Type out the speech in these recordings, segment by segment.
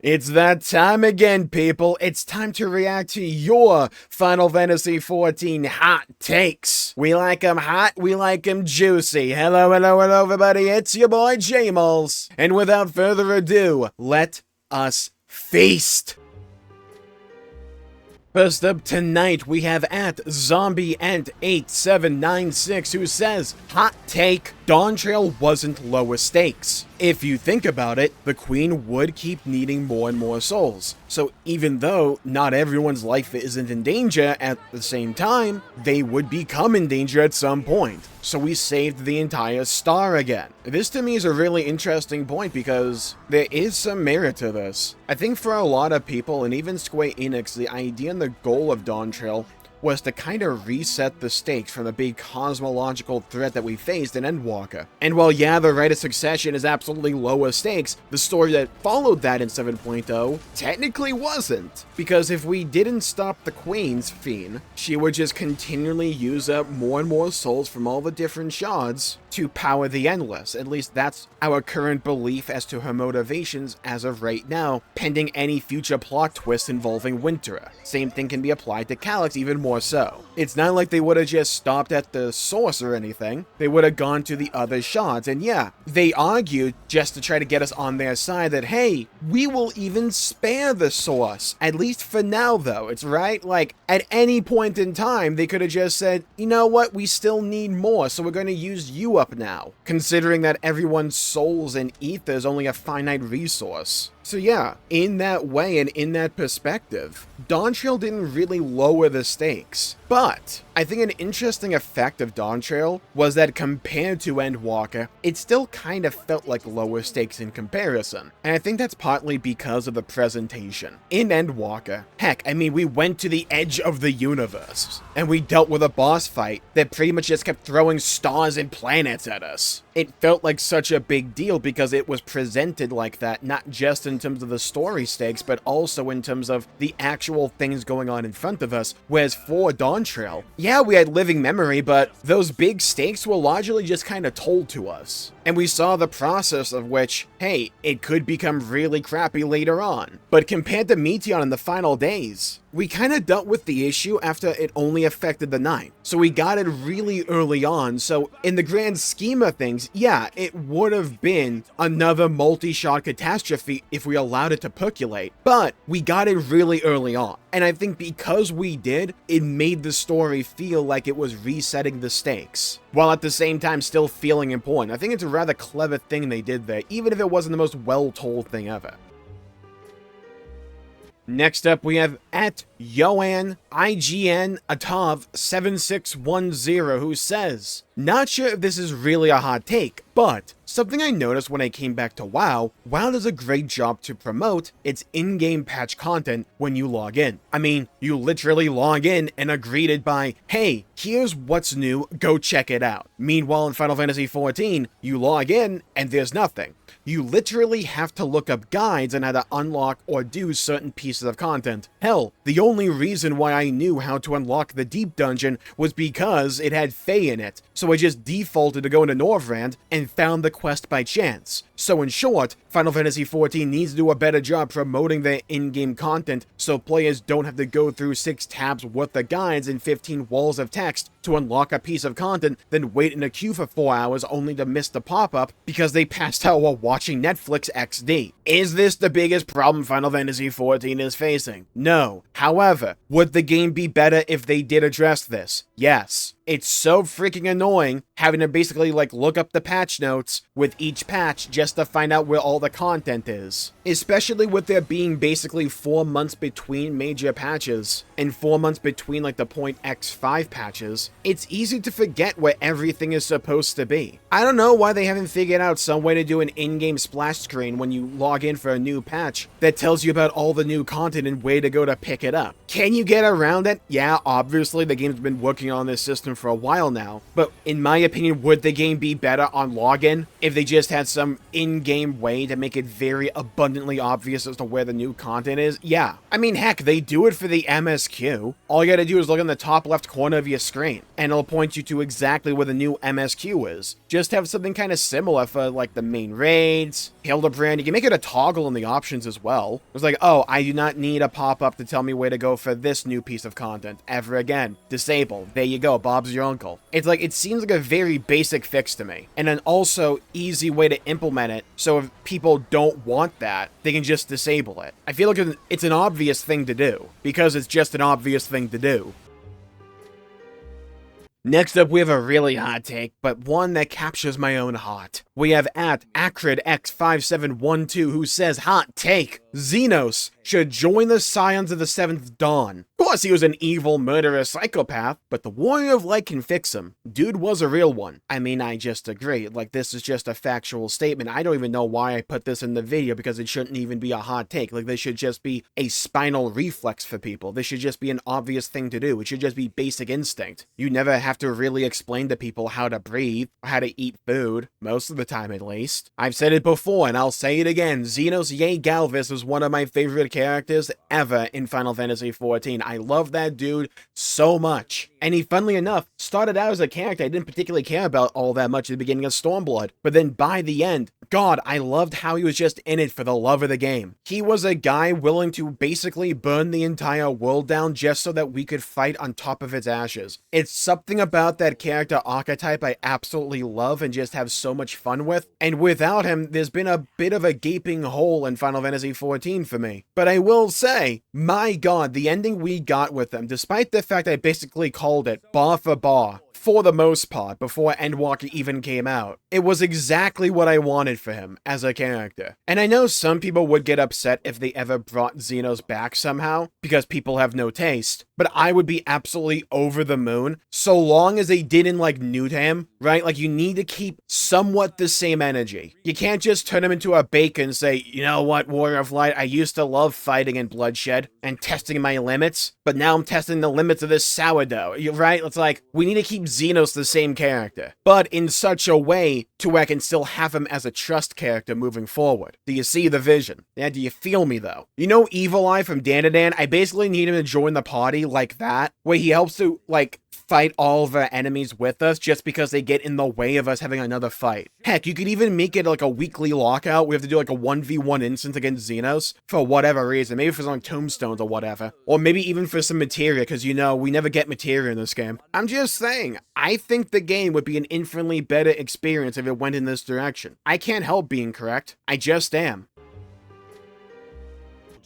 It's that time again, people. It's time to react to your Final Fantasy XIV hot takes. We like 'em hot, we like 'em juicy. Hello, hello, hello, everybody. It's your boy, Jmulls. And without further ado, let us feast. First up tonight, we have at ZombieAnt8796 who says, hot take, Dawntrail wasn't lower stakes. If you think about it, the Queen would keep needing more and more souls. So even though not everyone's life isn't in danger at the same time, they would become in danger at some point. So we saved the entire star again. This to me is a really interesting point because there is some merit to this. I think for a lot of people, and even Square Enix, the idea and the goal of Dawntrail was to kind of reset the stakes from the big cosmological threat that we faced in Endwalker. And while yeah, the Rite of Succession is absolutely lower stakes, the story that followed that in 7.0 technically wasn't. Because if we didn't stop the Queen's fiend, she would just continually use up more and more souls from all the different shards to power the Endless. At least that's our current belief as to her motivations as of right now, pending any future plot twists involving Winterer. Same thing can be applied to Calyx, even more so. It's not like they would have just stopped at the source or anything. They would have gone to the other shards, and yeah, they argued just to try to get us on their side that, hey, we will even spare the source. At least for now, though, it's right? Like, at any point in time, they could have just said, you know what, we still need more, so we're going to use you up now, considering that everyone's souls and ether is only a finite resource. So yeah, in that way and in that perspective, Dawntrail didn't really lower the stakes. But I think an interesting effect of Dawntrail was that compared to Endwalker, it still kind of felt like lower stakes in comparison. And I think that's partly because of the presentation. In Endwalker, heck, I mean, we went to the edge of the universe, and we dealt with a boss fight that pretty much just kept throwing stars and planets at us. It felt like such a big deal because it was presented like that, not just in terms of the story stakes, but also in terms of the actual things going on in front of us. Whereas for Dawntrail, yeah, we had living memory, but those big stakes were largely just kind of told to us. And we saw the process of which, hey, it could become really crappy later on. But compared to Meteion in the final days, we kind of dealt with the issue after it only affected the 9. So we got it really early on, so in the grand scheme of things, yeah, it would have been another multi-shot catastrophe if we allowed it to percolate, but we got it really early on. And I think because we did, it made the story feel like it was resetting the stakes, while at the same time still feeling important. I think it's a rather clever thing they did there, even if it wasn't the most well-told thing ever. Next up, we have at Yoan IGN Atov 7610 who says, not sure if this is really a hot take, but something I noticed when I came back to WoW does a great job to promote its in-game patch content when you log in. I mean, you literally log in and are greeted by, hey, here's what's new, go check it out. Meanwhile, in Final Fantasy XIV, you log in and there's nothing. You literally have to look up guides on how to unlock or do certain pieces of content. Hell, the only reason why I knew how to unlock the Deep Dungeon was because it had Fae in it, so I just defaulted to go into Northrend and found the quest by chance. So in short, Final Fantasy XIV needs to do a better job promoting their in-game content so players don't have to go through 6 tabs worth of guides and 15 walls of text to unlock a piece of content, then wait in a queue for 4 hours only to miss the pop-up because they passed out while watching Netflix XD. Is this the biggest problem Final Fantasy XIV is facing? No. However, would the game be better if they did address this? Yes. It's so freaking annoying having to basically like look up the patch notes with each patch just to find out where all the content is. Especially with there being basically 4 months between major patches and 4 months between like the .x5 patches, it's easy to forget where everything is supposed to be. I don't know why they haven't figured out some way to do an in-game splash screen when you log in for a new patch that tells you about all the new content and where to go to pick it up. Can you get around it? Yeah, obviously the game's been working on this system for a while now, but in my opinion, would the game be better on login if they just had some in-game way to make it very abundantly obvious as to where the new content is? Yeah. I mean, heck, they do it for the MSQ. All you gotta do is look in the top left corner of your screen, and it'll point you to exactly where the new MSQ is. Just have something kind of similar for, like, the main raids, Hildebrand. You can make it a toggle in the options as well. It's like, oh, I do not need a pop-up to tell me where to go for this new piece of content ever again. Disable. There you go. Bob's your uncle. It's like, it seems like a very basic fix to me. And an also easy way to implement it, so if people don't want that, they can just disable it. I feel like it's an obvious thing to do, because it's just an obvious thing to do. Next up, we have a really hot take, but one that captures my own heart. We have at AcridX5712 who says, hot take, Zenos should join the Scions of the Seventh Dawn. Of course, he was an evil, murderous psychopath, but the Warrior of Light can fix him. Dude was a real one. I mean, I just agree. Like, this is just a factual statement. I don't even know why I put this in the video, because it shouldn't even be a hot take. Like, this should just be a spinal reflex for people. This should just be an obvious thing to do. It should just be basic instinct. You never have to really explain to people how to breathe, or how to eat food, most of the time at least. I've said it before, and I'll say it again. Zenos Yay Galvis is one of my favorite characters ever in Final Fantasy XIV. I love that dude so much. And he, funnily enough, started out as a character I didn't particularly care about all that much at the beginning of Stormblood. But then by the end, God, I loved how he was just in it for the love of the game. He was a guy willing to basically burn the entire world down just so that we could fight on top of its ashes. It's something about that character archetype I absolutely love and just have so much fun with. And without him, there's been a bit of a gaping hole in Final Fantasy XIV for me. But I will say, my God, the ending we got with him, despite the fact I basically called it bar for bar, for the most part, before Endwalker even came out, it was exactly what I wanted for him as a character. And I know some people would get upset if they ever brought Zenos back somehow, because people have no taste, but I would be absolutely over the moon, so long as they didn't, like, new to him, right? Like, you need to keep somewhat the same energy. You can't just turn him into a bacon and say, you know what, Warrior of Light, I used to love fighting and bloodshed and testing my limits, but now I'm testing the limits of this sourdough, right? It's like, we need to keep Zenos the same character, but in such a way to where I can still have him as a trust character moving forward. Do you see the vision? Yeah, do you feel me though? You know Evil Eye from Dandadan? I basically need him to join the party like that, where he helps to, like, fight all of our enemies with us just because they get in the way of us having another fight. Heck, you could even make it like a weekly lockout. We have to do like a 1v1 instance against Zenos for whatever reason. Maybe for some tombstones or whatever. Or maybe even for some materia, because you know, we never get materia in this game. I'm just saying, I think the game would be an infinitely better experience if it went in this direction. I can't help being correct. I just am.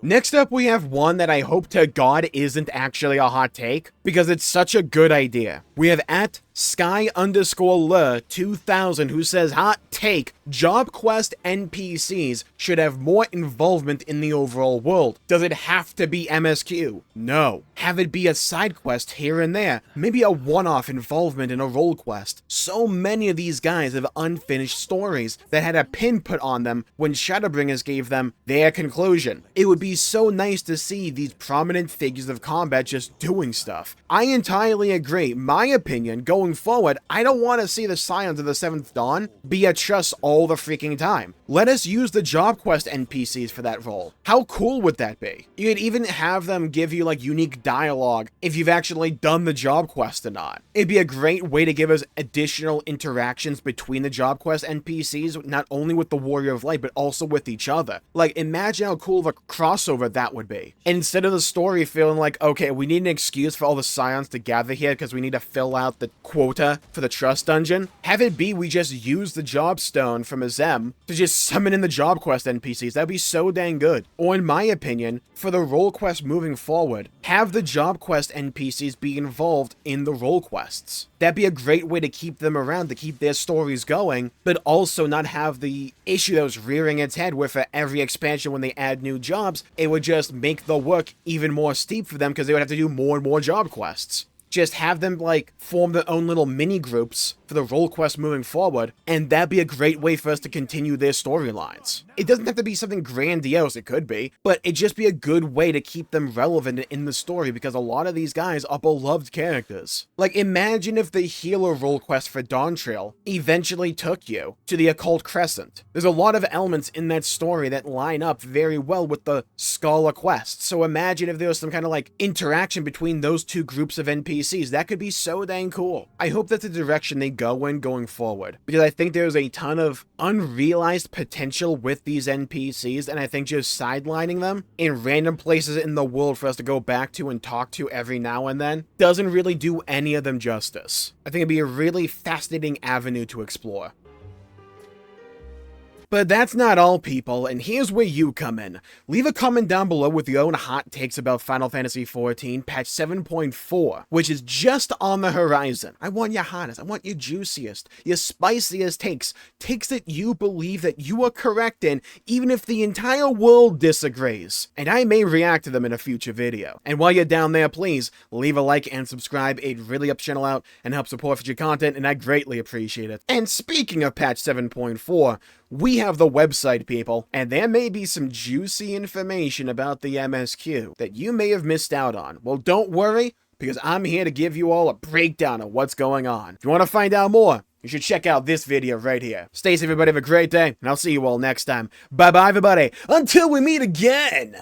Next up, we have one that I hope to God isn't actually a hot take, because it's such a good idea. We have at Sky_Le2000 who says, hot take, job quest NPCs should have more involvement in the overall world. Does it have to be MSQ? No. Have it be a side quest here and there. Maybe a one-off involvement in a role quest. So many of these guys have unfinished stories that had a pin put on them when Shadowbringers gave them their conclusion. It would be so nice to see these prominent figures of combat just doing stuff. I entirely agree. My opinion, going forward, I don't want to see the Scions of the Seventh Dawn be at trust all the freaking time. Let us use the job quest NPCs for that role. How cool would that be? You could even have them give you like unique dialogue if you've actually done the job quest or not. It'd be a great way to give us additional interactions between the job quest NPCs, not only with the Warrior of Light, but also with each other. Like, imagine how cool of a crossover that would be. Instead of the story feeling like, okay, we need an excuse for all the Scions to gather here because we need to fill out the quota for the Trust Dungeon, have it be we just use the Job Stone from Azem to just summon in the job quest NPCs. That'd be so dang good. Or in my opinion, for the role quest moving forward, have the job quest NPCs be involved in the role quests. That'd be a great way to keep them around, to keep their stories going, but also not have the issue that was rearing its head where for every expansion when they add new jobs, it would just make the work even more steep for them because they would have to do more and more job quests. Just have them, like, form their own little mini groups for the role quest moving forward, and that'd be a great way for us to continue their storylines. It doesn't have to be something grandiose, it could be, but it'd just be a good way to keep them relevant in the story because a lot of these guys are beloved characters. Like, imagine if the healer role quest for Dawntrail eventually took you to the Occult Crescent. There's a lot of elements in that story that line up very well with the Scholar quest, so imagine if there was some kind of like interaction between those two groups of NPCs. That could be so dang cool. I hope that's the direction they go in going forward, because I think there's a ton of unrealized potential with these NPCs, and I think just sidelining them in random places in the world for us to go back to and talk to every now and then doesn't really do any of them justice. I think it'd be a really fascinating avenue to explore. But that's not all, people, and here's where you come in. Leave a comment down below with your own hot takes about Final Fantasy XIV patch 7.4, which is just on the horizon. I want your hottest, I want your juiciest, your spiciest takes that you believe that you are correct in, even if the entire world disagrees. And I may react to them in a future video. And while you're down there, please leave a like and subscribe. It really helps the channel out and helps support future content, and I greatly appreciate it. And speaking of patch 7.4, we have the website, people, and there may be some juicy information about the MSQ that you may have missed out on. Well, don't worry, because I'm here to give you all a breakdown of what's going on. If you want to find out more, you should check out this video right here. Stay safe, everybody. Have a great day, and I'll see you all next time. Bye-bye, everybody. Until we meet again!